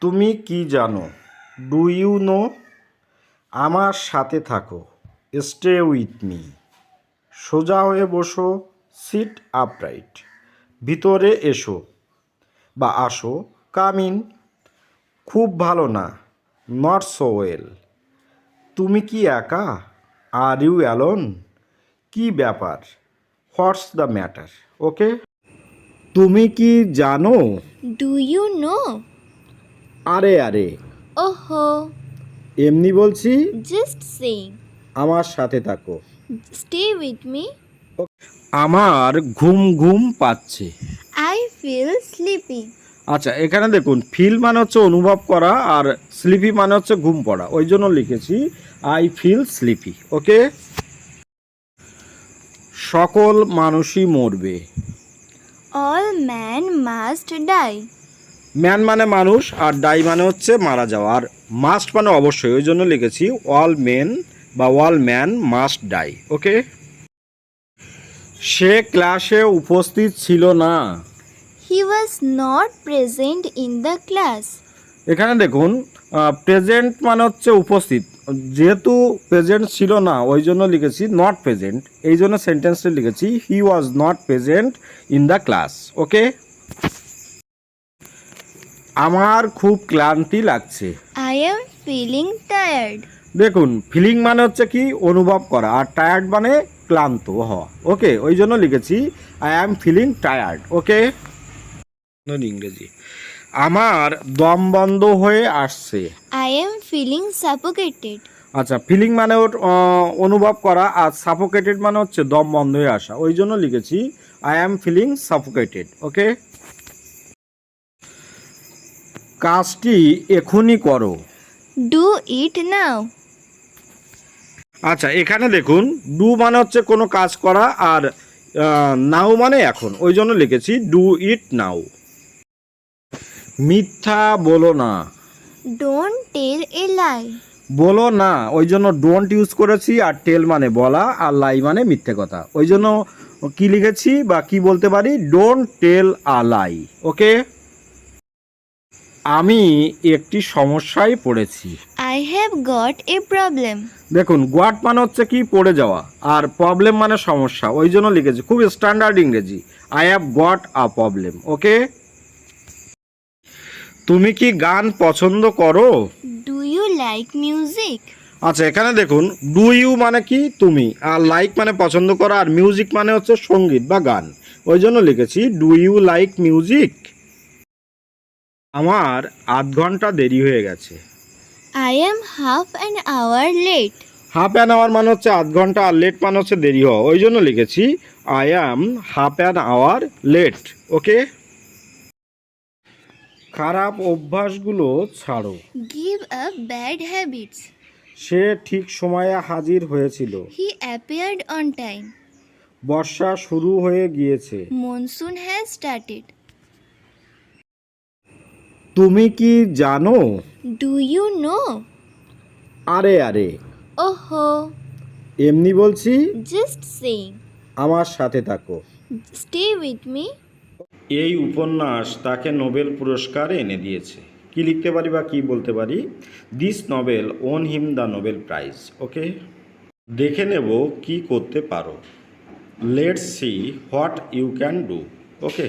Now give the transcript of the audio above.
তুমি কি জানো? Do you know? আমার সাথে থাকো, স্টে উইথ মি। সোজা হয়ে বসো, সিট আপরাইট। ভিতরে এসো বা আসো, কাম ইন। খুব ভালো না, নট সো ওয়েল। তুমি কি একা? Are you alone? কি ব্যাপার? What's the matter? ওকে। তুমি কি জানো? Do you know? আরে আরে, Oh, এমনি বলছি। just saying. আমার সাথে থাকো। Stay with me. আমার ঘুম ঘুম পাচ্ছে। I feel sleepy. আচ্ছা, এখানে দেখুন, ফিল মানে হচ্ছে অনুভব করা, আর স্লিপি মানে হচ্ছে ঘুম পড়া, ওই জন্য লিখেছি আই ফিল স্লিপি। ওকে। সকল মানুষই মরবে। All men must die. Man মানে মানুষ, আর ডাই মানে হচ্ছে মারা যাওয়া, আর মাস্ট মানে অবশ্যই, ওই জন্য লিখেছি অল মেন বা অল ম্যান মাস্ট ডাই। ওকে। সে ক্লাসে উপস্থিত ছিল না। He was not present in the class. এখানে দেখুন, প্রেজেন্ট মানে হচ্ছে উপস্থিত, যেহেতু প্রেজেন্ট ছিল না ওই জন্য লিখেছি নট প্রেজেন্ট, এই জন্য সেন্টেন্সটা লিখেছি he was not present in the class. Okay. আমার খুব ক্লান্তি লাগছে। I am feeling tired. দেখুন, ফিলিং মানে হচ্ছে কি অনুভব করা, আর টায়ার্ড মানে ক্লান্ত হওয়া। ওকে, ওই জন্য লিখেছি আই অ্যাম ফিলিং টায়ার্ড। ওকে। ইংরেজি, আমার দম বন্ধ হয়ে আসছে। I am feeling suffocated. আচ্ছা, ফিলিং মানে অনুভব করা, আর সাফোকেটেড মানে হচ্ছে দম বন্ধ হয়ে আসা, ওই জন্য লিখেছি আই অ্যাম ফিলিং সাফোকেটেড। ওকে। কাজটি এখনই করো। Do it now. আচ্ছা, এখানে দেখুন, ডু মানে হচ্ছে কোনো কাজ করা, আর নাও মানে এখন, ওই জন্য লিখেছি ডু ইট নাও। মিথ্যা বলো না। Don't tell a lie. বলো না, ওই জন্য ডোন্ট ইউজ করেছি, আর টেল মানে বলা, আর লাই মানে মিথ্যে কথা, ওই জন্য কি লিখেছি বা কি বলতে পারি, ডোন্ট টেল আ লাই। ওকে। আমি একটি সমস্যায় পড়েছি। I have got a problem. দেখুন, গোয়াট মানে হচ্ছে কি পড়ে যাওয়া, আর প্রবলেম মানে সমস্যা, ওই জন্য লিখেছি খুব স্ট্যান্ডার্ড ইংরেজি I have got a problem. Okay. তুমি কি গান পছন্দ করো? Do you like music? আচ্ছা, এখানে দেখুন, ডু ইউ মানে কি তুমি, আর লাইক মানে পছন্দ করা, আর মিউজিক মানে হচ্ছে সঙ্গীত বা গান, ওই জন্য লিখেছি ডু ইউ লাইক মিউজিক। আমার আধ ঘন্টা দেরি হয়ে গেছে। I am half an hour late. Half an hour মানে হচ্ছে আধ ঘন্টা, আর লেট মানে হচ্ছে দেরি হওয়া, ওই জন্য লিখেছি I am half an hour late. Okay. খারাপ অভ্যাসগুলো ছাড়ো। Give up bad habits. সে ঠিক সময়ে হাজির হয়েছিল। He appeared on time. বর্ষা শুরু হয়ে গিয়েছে। Monsoon has started. তুমি কি জানো? Do you know? আরে আরে, Oh, এমনি বলছি। just saying. আমার সাথে থাকো। Stay with me. এই উপন্যাস তাকে নোবেল পুরস্কার এনে দিয়েছে। কি লিখতে পারি বা কি বলতে পারি, this novel won him the Nobel prize. Okay. দেখে নেব কি করতে পারো। Let's see what you can do. Okay.